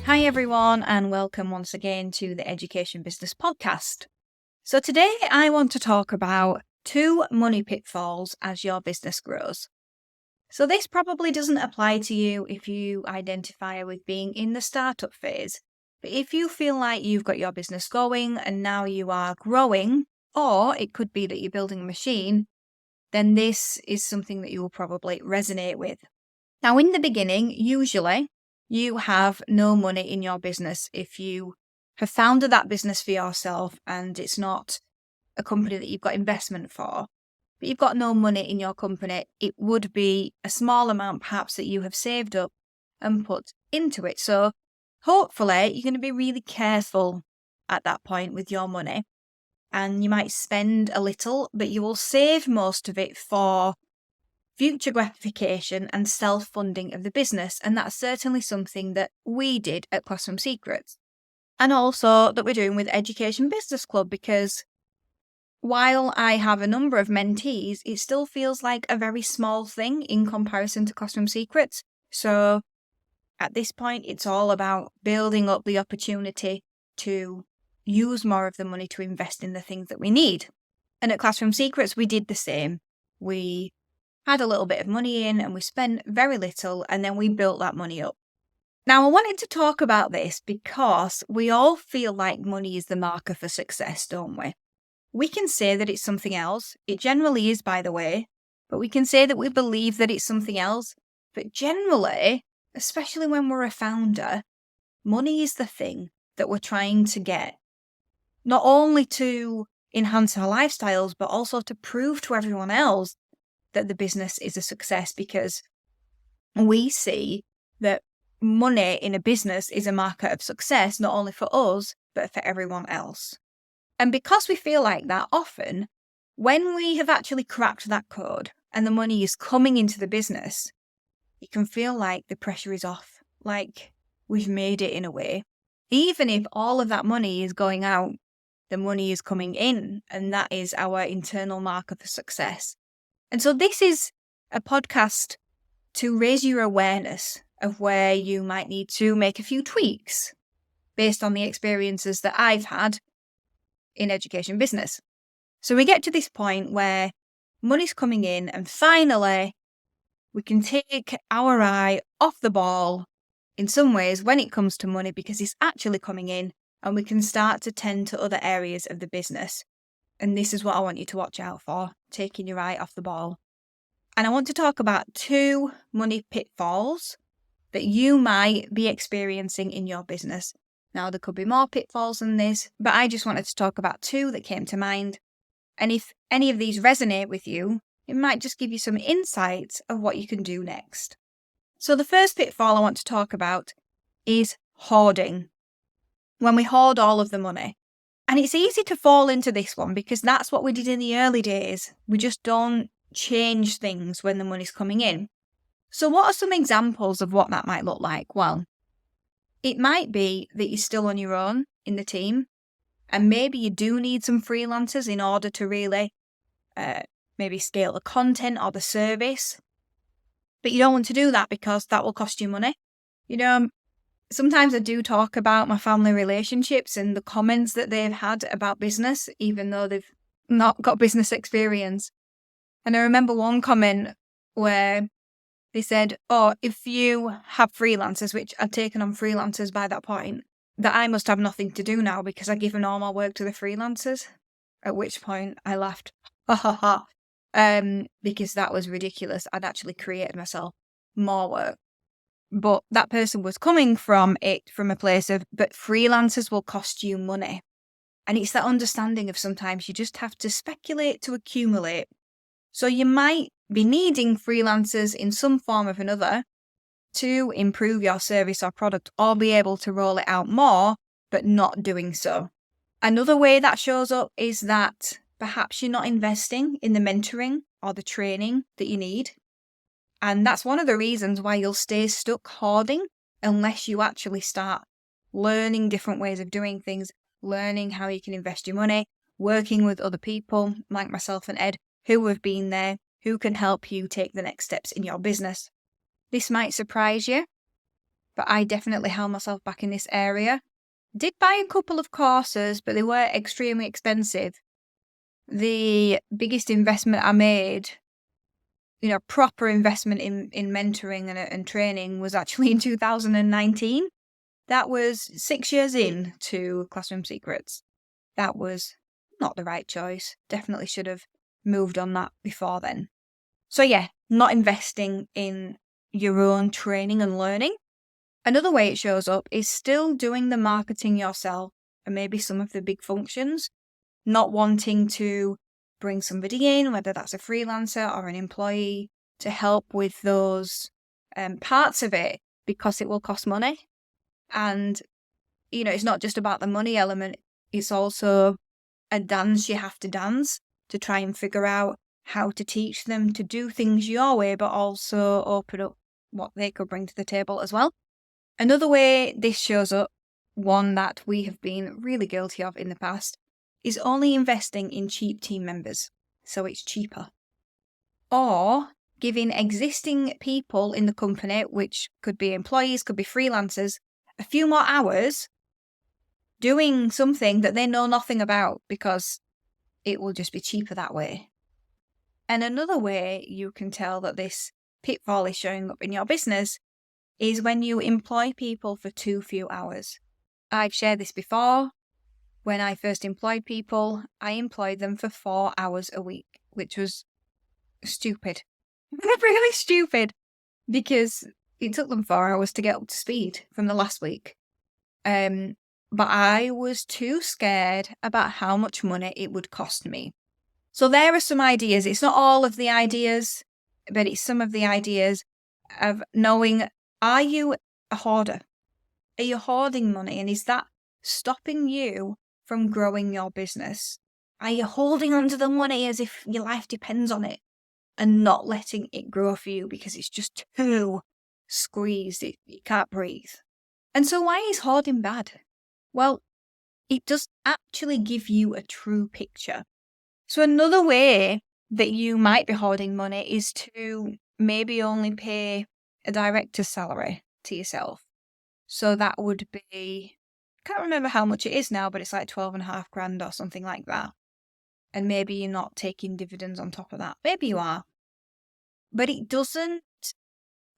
Hi everyone, and welcome once again to the Education Business Podcast. So today I want to talk about 2 money pitfalls as your business grows. So this probably doesn't apply to you if you identify with being in the startup phase. But if you feel like you've got your business going and now you are growing, or it could be that you're building a machine, then this is something that you will probably resonate with. Now, in the beginning, usually you have no money in your business if you have founded that business for yourself and it's not a company that you've got investment for, but you've got no money in your company. It would be a small amount perhaps that you have saved up and put into it. So hopefully you're going to be really careful at that point with your money, and you might spend a little, but you will save most of it for future gratification and self-funding of the business. And that's certainly something that we did at Classroom Secrets, and also that we're doing with Education Business Club, because while I have a number of mentees, it still feels like a very small thing in comparison to Classroom Secrets. So at this point, it's all about building up the opportunity to use more of the money to invest in the things that we need. And at Classroom Secrets, we did the same. We had a little bit of money in and we spent very little, and then we built that money up. Now, I wanted to talk about this because we all feel like money is the marker for success, don't we? We can say that it's something else. It generally is, by the way, but we can say that we believe that it's something else. But generally, especially when we're a founder, money is the thing that we're trying to get, not only to enhance our lifestyles, but also to prove to everyone else that the business is a success, because we see that money in a business is a marker of success, not only for us, but for everyone else. And because we feel like that often, when we have actually cracked that code and the money is coming into the business, it can feel like the pressure is off, like we've made it in a way. Even if all of that money is going out, the money is coming in, and that is our internal marker for success. And so this is a podcast to raise your awareness of where you might need to make a few tweaks based on the experiences that I've had in education business. So we get to this point where money's coming in and finally we can take our eye off the ball in some ways when it comes to money, because it's actually coming in, and we can start to tend to other areas of the business. And this is what I want you to watch out for, taking your eye off the ball. And I want to talk about 2 money pitfalls that you might be experiencing in your business. Now, there could be more pitfalls than this, but I just wanted to talk about 2 that came to mind. And if any of these resonate with you, it might just give you some insights of what you can do next. So the first pitfall I want to talk about is hoarding. When we hoard all of the money. And it's easy to fall into this one because that's what we did in the early days. We just don't change things when the money's coming in. So what are some examples of what that might look like? Well, it might be that you're still on your own in the team, and maybe you do need some freelancers in order to really maybe scale the content or the service. But you don't want to do that because that will cost you money. Sometimes I do talk about my family relationships and the comments that they've had about business, even though they've not got business experience. And I remember one comment where they said, "Oh, if you have freelancers," which I'd taken on freelancers by that point, "that I must have nothing to do now because I've given all my work to the freelancers." At which point I laughed, ha ha ha, because that was ridiculous. I'd actually created myself more work. But that person was coming from a place of, but freelancers will cost you money. And it's that understanding of sometimes you just have to speculate to accumulate. So you might be needing freelancers in some form or another to improve your service or product, or be able to roll it out more, but not doing so. Another way that shows up is that perhaps you're not investing in the mentoring or the training that you need. And that's one of the reasons why you'll stay stuck hoarding unless you actually start learning different ways of doing things, learning how you can invest your money, working with other people like myself and Ed who have been there, who can help you take the next steps in your business. This might surprise you, but I definitely held myself back in this area. Did buy a couple of courses, but they were extremely expensive. The biggest investment I made, proper investment in mentoring and training, was actually in 2019. That was 6 years in to Classroom Secrets. That was not the right choice. Definitely should have moved on that before then. So yeah, not investing in your own training and learning. Another way it shows up is still doing the marketing yourself and maybe some of the big functions, not wanting to bring somebody in, whether that's a freelancer or an employee, to help with those parts of it because it will cost money. And, it's not just about the money element. It's also a dance you have to dance to try and figure out how to teach them to do things your way, but also open up what they could bring to the table as well. Another way this shows up, one that we have been really guilty of in the past, is only investing in cheap team members, so it's cheaper. Or giving existing people in the company, which could be employees, could be freelancers, a few more hours doing something that they know nothing about because it will just be cheaper that way. And another way you can tell that this pitfall is showing up in your business is when you employ people for too few hours. I've shared this before. When I first employed people, I employed them for 4 hours a week, which was stupid. Really stupid, because it took them 4 hours to get up to speed from the last week. But I was too scared about how much money it would cost me. So there are some ideas. It's not all of the ideas, but it's some of the ideas of knowing, are you a hoarder? Are you hoarding money? And is that stopping you from growing your business? Are you holding onto the money as if your life depends on it and not letting it grow for you because it's just too squeezed, you can't breathe? And so why is hoarding bad? Well, it does actually give you a true picture. So another way that you might be hoarding money is to maybe only pay a director's salary to yourself. So that would be, I can't remember how much it is now, but it's like 12.5 grand or something like that. And maybe you're not taking dividends on top of that. Maybe you are. But it doesn't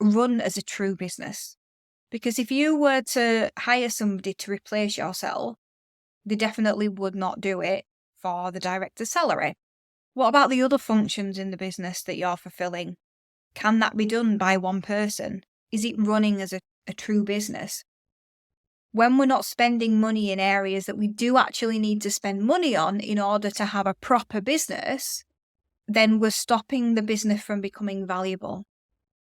run as a true business. Because if you were to hire somebody to replace yourself, they definitely would not do it for the director's salary. What about the other functions in the business that you're fulfilling? Can that be done by one person? Is it running as a true business? When we're not spending money in areas that we do actually need to spend money on in order to have a proper business, then we're stopping the business from becoming valuable.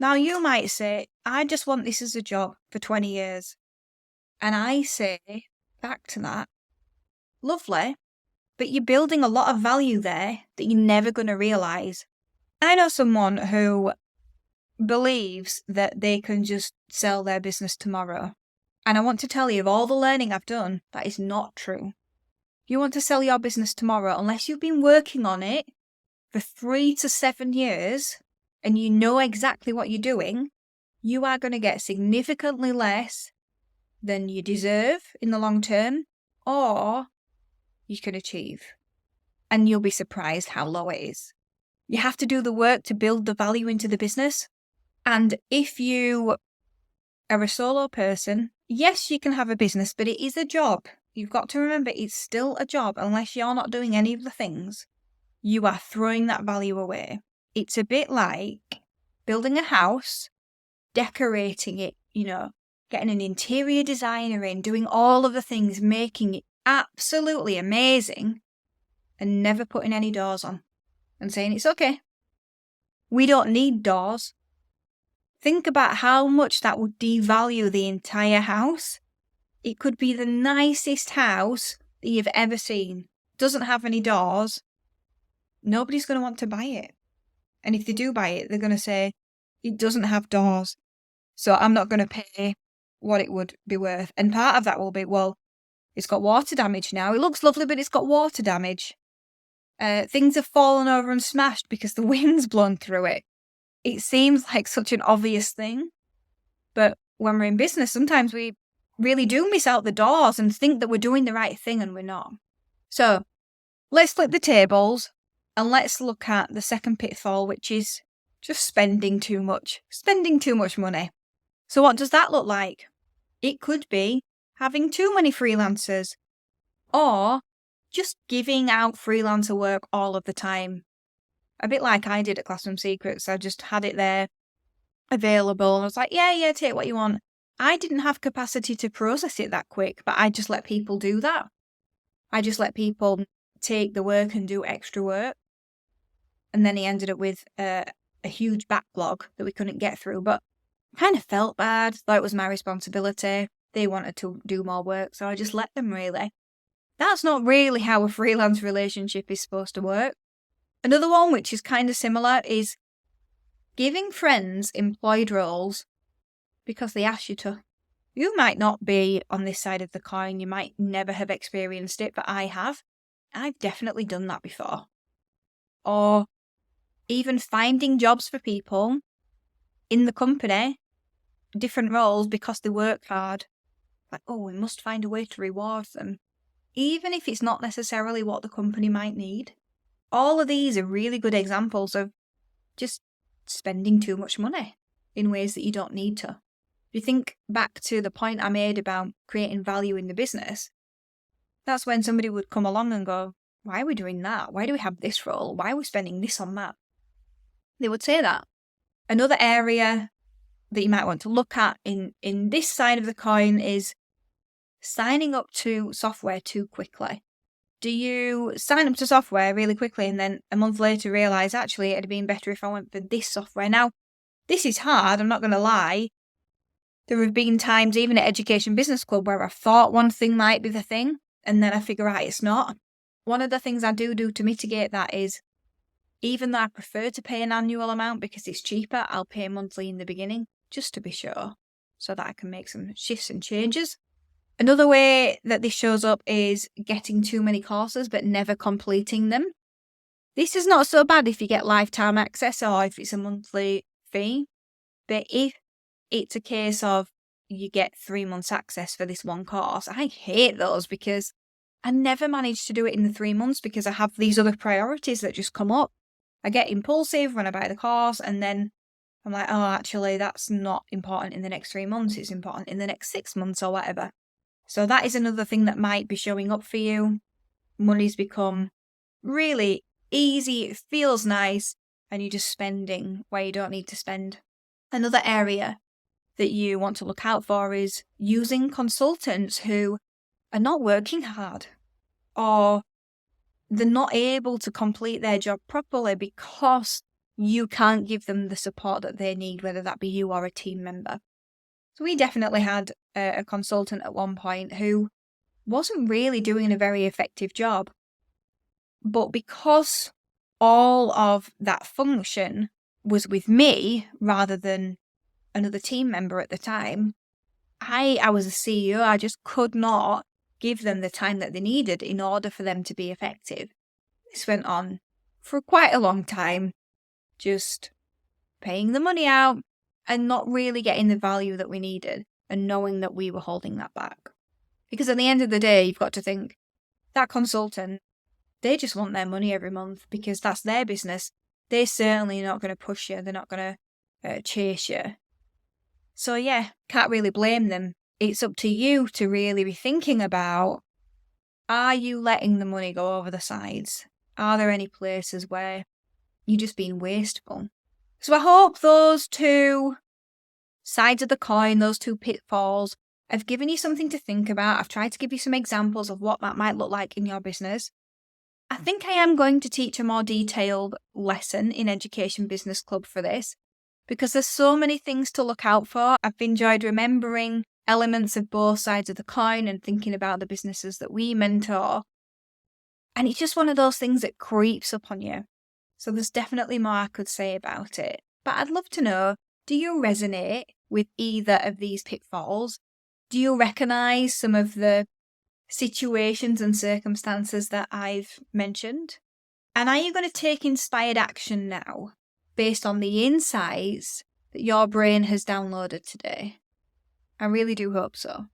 Now, you might say, I just want this as a job for 20 years. And I say back to that, lovely, but you're building a lot of value there that you're never going to realise. I know someone who believes that they can just sell their business tomorrow. And I want to tell you, of all the learning I've done, that is not true. You want to sell your business tomorrow, unless you've been working on it for 3 to 7 years and you know exactly what you're doing, you are going to get significantly less than you deserve in the long term, or you can achieve. And you'll be surprised how low it is. You have to do the work to build the value into the business. And if you are a solo person, yes, you can have a business, but it is a job. You've got to remember it's still a job. Unless you're not doing any of the things, you are throwing that value away. It's a bit like building a house, decorating it, getting an interior designer in, doing all of the things, making it absolutely amazing, and never putting any doors on and saying it's okay. We don't need doors. Think about how much that would devalue the entire house. It could be the nicest house that you've ever seen. Doesn't have any doors. Nobody's going to want to buy it. And if they do buy it, they're going to say, it doesn't have doors, so I'm not going to pay what it would be worth. And part of that will be, well, it's got water damage now. It looks lovely, but it's got water damage. Things have fallen over and smashed because the wind's blown through it. It seems like such an obvious thing, but when we're in business, sometimes we really do miss out the doors and think that we're doing the right thing and we're not. So let's flip the tables and let's look at the second pitfall, which is just spending too much money. So what does that look like? It could be having too many freelancers or just giving out freelancer work all of the time. A bit like I did at Classroom Secrets. I just had it there available. I was like, yeah, take what you want. I didn't have capacity to process it that quick, but I just let people do that. I just let people take the work and do extra work. And then he ended up with a huge backlog that we couldn't get through. But I kind of felt bad, thought it was my responsibility. They wanted to do more work, so I just let them, really. That's not really how a freelance relationship is supposed to work. Another one, which is kind of similar, is giving friends employed roles because they ask you to. You might not be on this side of the coin, you might never have experienced it, but I have. I've definitely done that before. Or even finding jobs for people in the company, different roles because they work hard. Like, oh, we must find a way to reward them. Even if it's not necessarily what the company might need. All of these are really good examples of just spending too much money in ways that you don't need to. If you think back to the point I made about creating value in the business, that's when somebody would come along and go, why are we doing that? Why do we have this role? Why are we spending this on that? They would say that. Another area that you might want to look at in this side of the coin is signing up to software too quickly. Do you sign up to software really quickly and then a month later realise, actually, it'd have been better if I went for this software? Now, this is hard, I'm not going to lie. There have been times, even at Education Business Club, where I thought one thing might be the thing, and then I figure out it's not. One of the things I do to mitigate that is, even though I prefer to pay an annual amount because it's cheaper, I'll pay monthly in the beginning, just to be sure, so that I can make some shifts and changes. Another way that this shows up is getting too many courses but never completing them. This is not so bad if you get lifetime access or if it's a monthly fee, but if it's a case of you get 3 months access for this one course, I hate those because I never manage to do it in the 3 months because I have these other priorities that just come up. I get impulsive when I buy the course and then I'm like, oh, actually, that's not important in the next 3 months. It's important in the next 6 months or whatever. So that is another thing that might be showing up for you. Money's become really easy, it feels nice, and you're just spending where you don't need to spend. Another area that you want to look out for is using consultants who are not working hard or they're not able to complete their job properly because you can't give them the support that they need, whether that be you or a team member. So we definitely had a consultant at one point who wasn't really doing a very effective job. But because all of that function was with me rather than another team member at the time, I was a CEO. I just could not give them the time that they needed in order for them to be effective. This went on for quite a long time, just paying the money out and not really getting the value that we needed and knowing that we were holding that back. Because at the end of the day, you've got to think, that consultant, they just want their money every month because that's their business. They're certainly not going to push you. They're not going to chase you. So yeah, can't really blame them. It's up to you to really be thinking about, are you letting the money go over the sides? Are there any places where you're just being wasteful? So I hope those two sides of the coin, those two pitfalls, have given you something to think about. I've tried to give you some examples of what that might look like in your business. I think I am going to teach a more detailed lesson in Education Business Club for this, because there's so many things to look out for. I've enjoyed remembering elements of both sides of the coin and thinking about the businesses that we mentor. And it's just one of those things that creeps up on you. So there's definitely more I could say about it. But I'd love to know, do you resonate with either of these pitfalls? Do you recognise some of the situations and circumstances that I've mentioned? And are you going to take inspired action now based on the insights that your brain has downloaded today? I really do hope so.